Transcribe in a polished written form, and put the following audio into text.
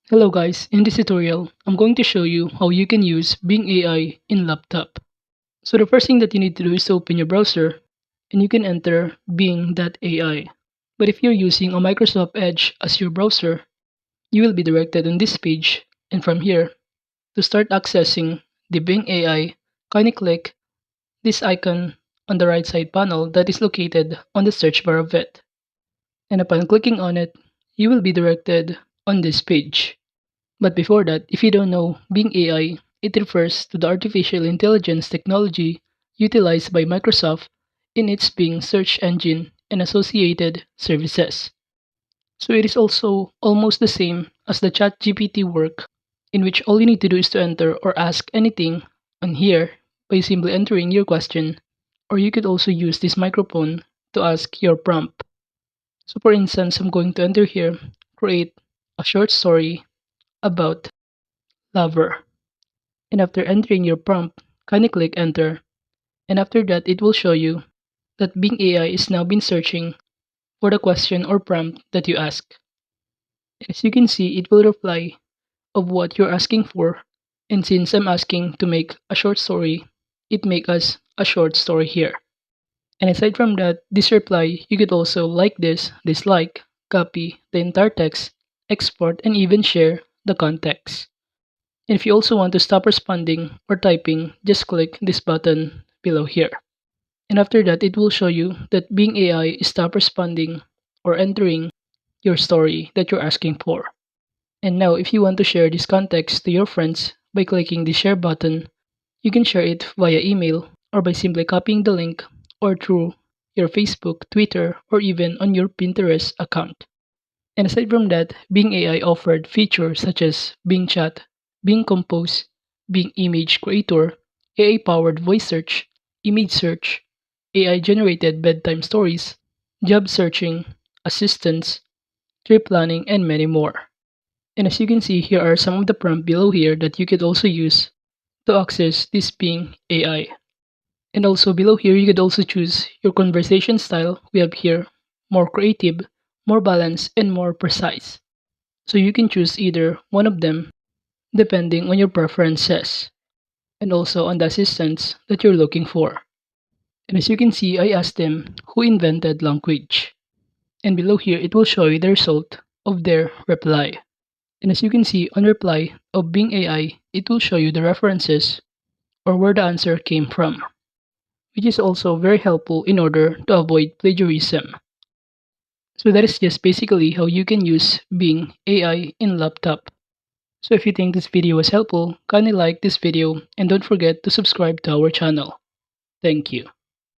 Hello guys, in this tutorial, I'm going to show you how you can use Bing.AI in laptop. So the first thing that you need to do is to open your browser and you can enter Bing.AI. But if you're using a Microsoft Edge as your browser, you will be directed on this page, and from here, to start accessing the Bing AI, kindly click this icon on the right side panel that is located on the search bar of it. And upon clicking on it, you will be directed on this page. But before that, if you don't know, Bing AI, it refers to the artificial intelligence technology utilized by Microsoft in its Bing search engine and associated services. So it is also almost the same as the ChatGPT work, in which all you need to do is to enter or ask anything on here by simply entering your question, or you could also use this microphone to ask your prompt. So for instance, I'm going to enter here, create a short story about lover. And after entering your prompt, kindly click enter. And after that, it will show you that Bing AI is now been searching for the question or prompt that you ask. As you can see, it will reply of what you're asking for. And since I'm asking to make a short story, it make us a short story here. And aside from that, this reply, you could also like this, dislike, copy the entire text, export, and even share the context. And if you also want to stop responding or typing, just click this button below here. And after that, it will show you that Bing AI is stop responding or entering your story that you're asking for. And now, if you want to share this context to your friends by clicking the share button, you can share it via email or by simply copying the link or through your Facebook, Twitter, or even on your Pinterest account. And aside from that, Bing AI offered features such as Bing Chat, Bing Compose, Bing Image Creator, AI powered voice search, image search, AI generated bedtime stories, job searching, assistance, trip planning, and many more. And as you can see, here are some of the prompts below here that you could also use to access this Bing AI. And also below here, you could also choose your conversation style. We have here more creative, more balanced, and more precise. So you can choose either one of them depending on your preferences and also on the assistance that you're looking for. And as you can see, I asked them who invented language. And below here, it will show you the result of their reply. And as you can see on reply of Bing AI, it will show you the references or where the answer came from, which is also very helpful in order to avoid plagiarism. So that is just basically how you can use Bing AI in laptop. So if you think this video was helpful, kindly like this video and don't forget to subscribe to our channel. Thank you.